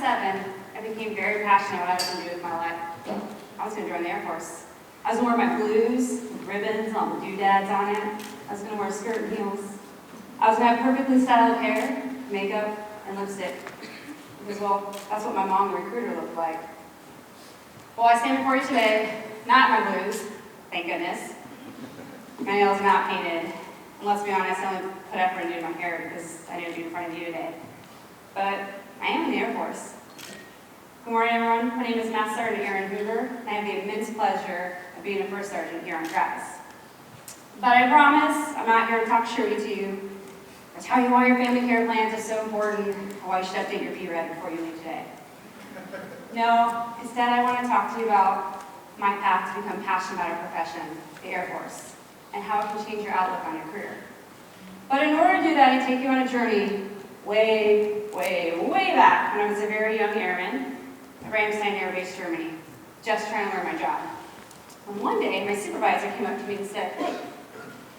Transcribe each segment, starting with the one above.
7, I became very passionate about what I was going to do with my life. I was going to join the Air Force. I was going to wear my blues with ribbons and all the doodads on it. I was going to wear a skirt and heels. I was going to have perfectly styled hair, makeup, and lipstick. Because, well, that's what my mom, the recruiter, looked like. Well, I stand before you today, not in my blues, thank goodness. My nails are not painted. And let's be honest, I only put effort into my hair because I knew I'd be in front of you today. But I am in the Air Force. Good morning, everyone. My name is Master Sgt. Erin Hoover, and I have the immense pleasure of being a first sergeant here on Travis. But I promise I'm not here to talk shirty to you or tell you why your family care plans are so important or why you should update your PRED before you leave today. No, instead I want to talk to you about my path to become passionate about our profession, the Air Force, and how it can change your outlook on your career. But in order to do that, I take you on a journey way, way, way back when I was a very young airman at Ramstein Air Base, Germany, just trying to learn my job. And one day, my supervisor came up to me and said, "Hey,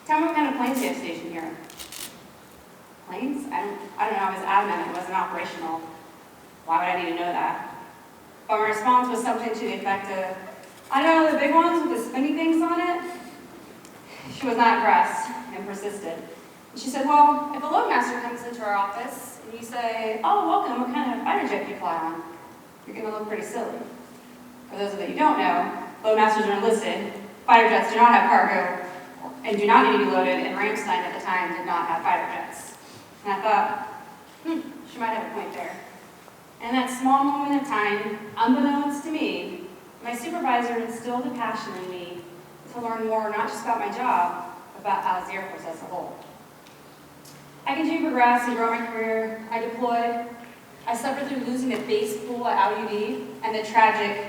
tell me what kind of planes you have stationed here." Planes? I don't know, I was adamant it wasn't operational. Why would I need to know that? But my response was something to the effect of, "I don't know, the big ones with the spinny things on it?" She was not impressed and persisted. And she said, "Well, if a loadmaster comes into our office and you say, 'Oh, welcome, what kind of fighter jet do you fly on?' you're going to look pretty silly." For those of you who don't know, loadmasters are enlisted, fighter jets do not have cargo, and do not need to be loaded, and Ramstein at the time did not have fighter jets. And I thought, she might have a point there. And in that small moment of time, unbeknownst to me, my supervisor instilled a passion in me to learn more, not just about my job, but about the Air Force as a whole. I continued to progress and grow my career. I deployed. I suffered through losing a base pool at AUD and the tragic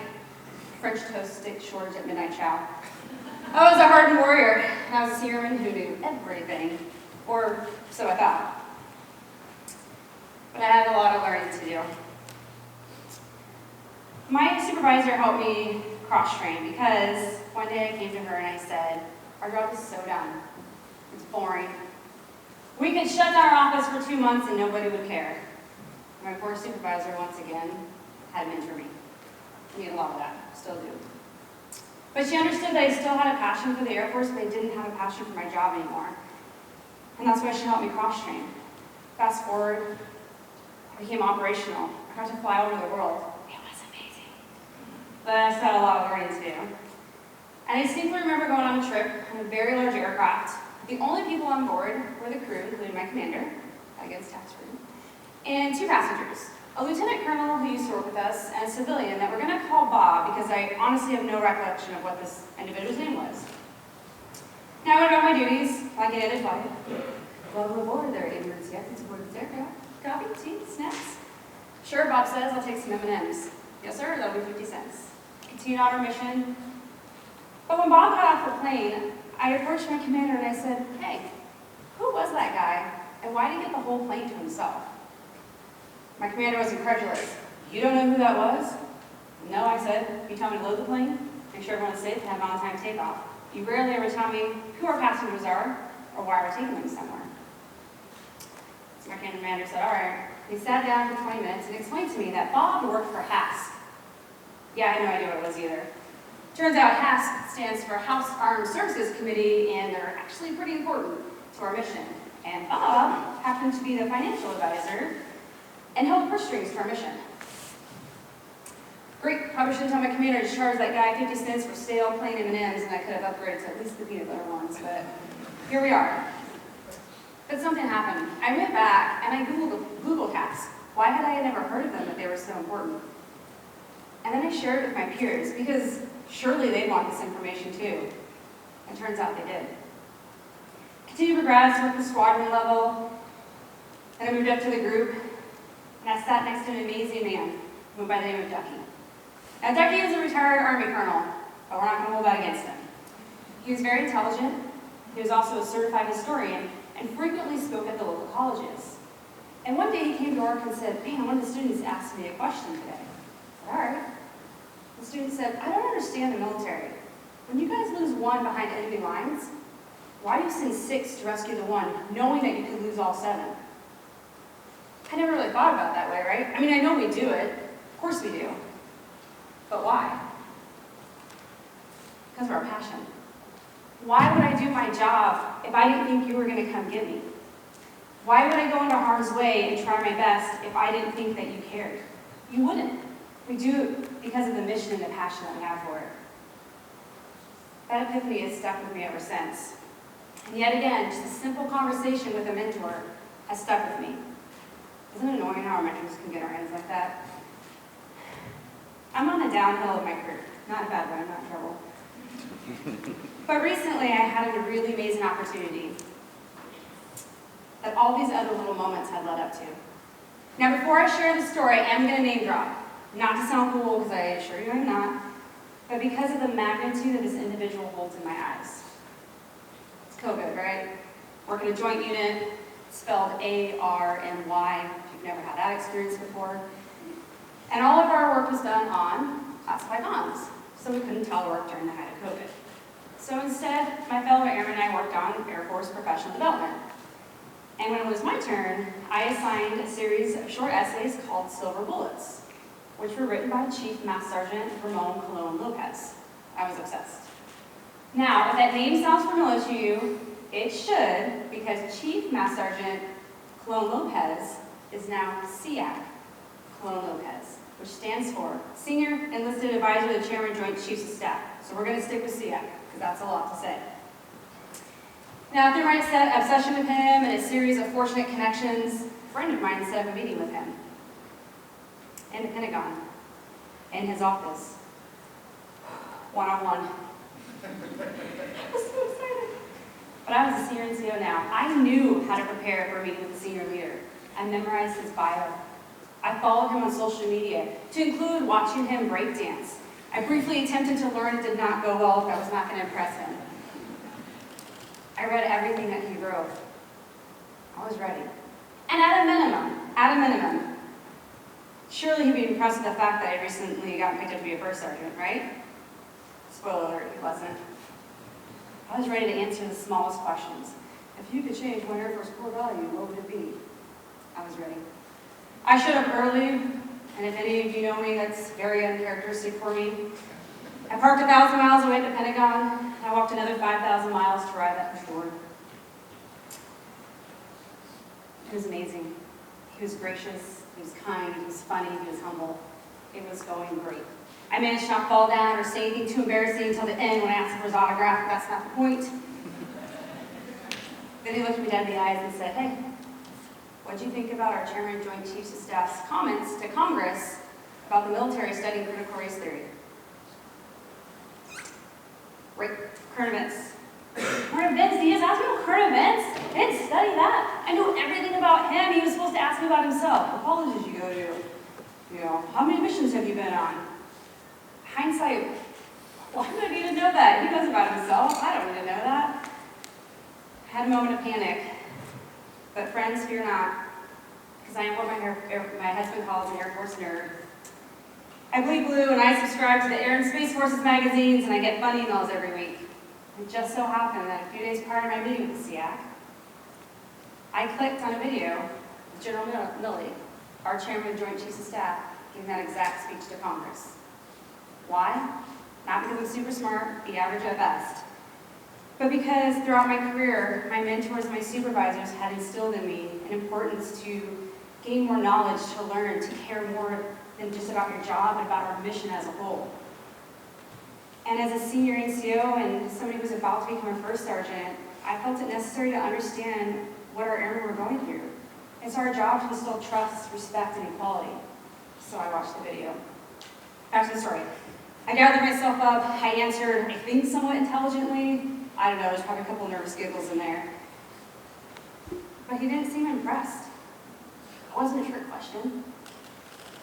French toast stick shortage at midnight chow. I was a hardened warrior, and I was a seaman who knew everything, or so I thought. But I had a lot of learning to do. My supervisor helped me cross-train because one day I came to her and I said, "Our job is so done. It's boring. We could shut down our office for 2 months and nobody would care." My poor supervisor, once again, had a mentor me. I need a lot of that, still do. But she understood that I still had a passion for the Air Force, but I didn't have a passion for my job anymore. And that's why she helped me cross-train. Fast forward, I became operational. I got to fly over the world. It was amazing. But I still had a lot of learning to do. And I distinctly remember going on a trip on a very large aircraft. The only people on board were the crew, including my commander, that gets tax-free, and 2 passengers, a lieutenant colonel who used to work with us, and a civilian that we're going to call Bob because I honestly have no recollection of what this individual's name was. Now I went about my duties like any other flight. "Welcome aboard, there, emergency exits aboard this aircraft. Coffee, tea, snacks?" "Sure," Bob says, "I'll take some M&Ms. "Yes, sir, that'll be 50 cents. Continued on our mission. But when Bob got off the plane, I approached my commander and I said, "Hey, who was that guy, and why did he get the whole plane to himself?" My commander was incredulous. "You don't know who that was?" "No," I said. "You tell me to load the plane, make sure everyone's safe, and have on-time takeoff. You rarely ever tell me who our passengers are or why we're taking them somewhere." So my commander said, "All right." He sat down for 20 minutes and explained to me that Bob worked for HASC. Yeah, I had no idea what it was either. Turns out HASC stands for House Armed Services Committee, and they're actually pretty important to our mission. And Bob happened to be the financial advisor and held purse strings for our mission. Great, probably shouldn't tell my commander to charge that guy 50 cents for stale plain M&Ms, and I could have upgraded to at least the peanut butter ones, but here we are. But something happened. I went back and I Googled HASC. Why had I never heard of them if they were so important? And then I shared it with my peers, because surely they'd want this information too. And turns out they did. Continued to progress, worked the squadron level, and I moved up to the group, and I sat next to an amazing man who went by the name of Ducky. Now, Ducky is a retired Army colonel, but we're not going to hold that against him. He was very intelligent. He was also a certified historian and frequently spoke at the local colleges. And one day he came to work and said, "Man, one of the students asked me a question today." I said, "All right." The student said, "I don't understand the military. When you guys lose one behind enemy lines, why do you send 6 to rescue the one, knowing that you could lose all 7? I never really thought about it that way, right? I mean, I know we do it, Of course we do. But why? Because of our passion. Why would I do my job if I didn't think you were going to come get me? Why would I go into harm's way and try my best if I didn't think that you cared? You wouldn't. We do it because of the mission and the passion that we have for it. That epiphany has stuck with me ever since. And yet again, just a simple conversation with a mentor has stuck with me. Isn't it annoying how our mentors can get our hands like that? I'm on the downhill of my career. Not in a bad way, I'm not in trouble. But recently I had a really amazing opportunity that all these other little moments had led up to. Now before I share the story, I'm going to name drop. Not to sound cool, because I assure you I'm not, but because of the magnitude that this individual holds in my eyes. It's COVID, right? Work in a joint unit, spelled A-R-M-Y, if you've never had that experience before. And all of our work was done on classified comms, so we couldn't telework during the height of COVID. So instead, my fellow airmen and I worked on Air Force professional development. And when it was my turn, I assigned a series of short essays called Silver Bullets, which were written by Chief Master Sgt. Ramon Colon Lopez. I was obsessed. Now, if that name sounds familiar to you, it should, because Chief Master Sgt. Colon Lopez is now SEAC Colon Lopez, which stands for Senior Enlisted Advisor to the Chairman Joint Chiefs of Staff. So we're going to stick with SEAC, because that's a lot to say. Now, through my obsession with him and a series of fortunate connections, a friend of mine set up a meeting with him in the Pentagon, in his office, one-on-one. I was so excited. But I was a senior NCO now. I knew how to prepare for a meeting with a senior leader. I memorized his bio. I followed him on social media, to include watching him breakdance. I briefly attempted to learn. It did not go well if I was not going to impress him. I read everything that he wrote. I was ready. And at a minimum, surely he'd be impressed with the fact that I recently got picked up to be a first sergeant, right? Spoiler alert, he wasn't. I was ready to answer the smallest questions. If you could change one Air Force core value, what would it be? I was ready. I showed up early, and if any of you know me, that's very uncharacteristic for me. I parked 1,000 miles away at the Pentagon, and I walked another 5,000 miles to arrive at his door. It was amazing. He was gracious, he was kind, he was funny, he was humble. It was going great. I managed to not fall down or say anything too embarrassing until the end when I asked for his autograph, but that's not the point. Then he looked me dead in the eyes and said, "Hey, what do you think about our Chairman Joint Chiefs of Staff's comments to Congress about the military studying critical race theory?" Right, current events. Current events? Did he just ask me about current events? I didn't study that. I knew everything about him. He was supposed to ask me about himself. What college did you go to? You know, how many missions have you been on? Hindsight, why would I need to know that? He knows about himself. I don't need to know that. I had a moment of panic. But friends, fear not, because I am what my husband calls an Air Force nerd. I bleed blue and I subscribe to the Air and Space Forces magazines, and I get fun emails every week. It just so happened that a few days prior to my meeting with SEAC, I clicked on a video with General Milley, our Chairman of Joint Chiefs of Staff, giving that exact speech to Congress. Why? Not because I'm super smart, the average at best, but because throughout my career, my mentors and my supervisors had instilled in me an importance to gain more knowledge, to learn, to care more than just about your job, but about our mission as a whole. And as a senior NCO and somebody who was about to become a first sergeant, I felt it necessary to understand what our airmen were going through. It's our job to instill trust, respect, and equality. So I watched the video. Back to the story. I gathered myself up, I answered, I think somewhat intelligently. I don't know, there's probably a couple nervous giggles in there. But he didn't seem impressed. It wasn't a trick question.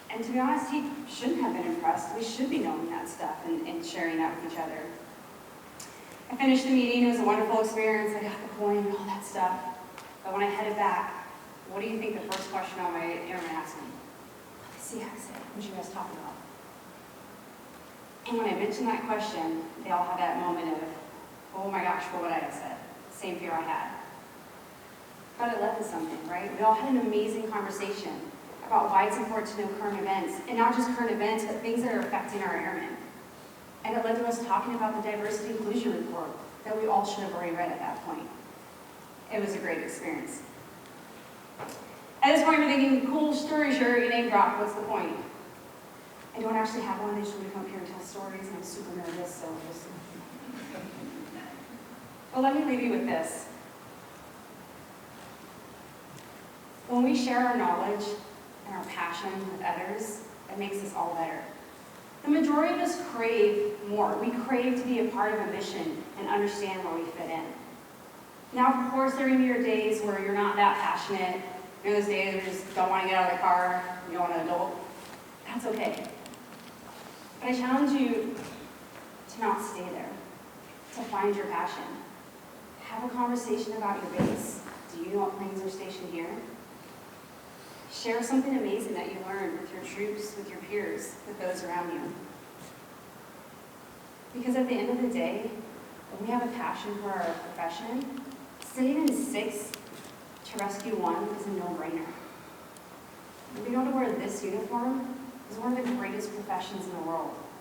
And to be honest, he shouldn't have been impressed. We should be knowing that stuff and sharing that with each other. I finished the meeting, it was a wonderful experience. I got the coin and all that stuff. But when I headed back, what do you think the first question on my airman asked me? See, I said, what you guys talking about? And when I mentioned that question, they all had that moment of, oh my gosh, what would I have said? Same fear I had. But it led to something, right? We all had an amazing conversation about why it's important to know current events, and not just current events, but things that are affecting our airmen. And it led to us talking about the diversity inclusion report that we all should have already read at that point. It was a great experience. At this point, we're thinking, cool story, sure, you name drop, what's the point? I don't actually have one, I just want to come up here and tell stories, and I'm super nervous, so just... But let me leave you with this. When we share our knowledge and our passion with others, it makes us all better. The majority of us crave more. We crave to be a part of a mission and understand where we fit in. Now, of course, there are going to be your days where you're not that passionate. There are those days where you just don't want to get out of the car, you don't want an adult. That's okay. But I challenge you to not stay there, to find your passion. Have a conversation about your base. Do you know what planes are stationed here? Share something amazing that you learned with your troops, with your peers, with those around you. Because at the end of the day, when we have a passion for our profession, sitting in 6 to rescue 1 is a no-brainer. Being able to wear this uniform is one of the greatest professions in the world.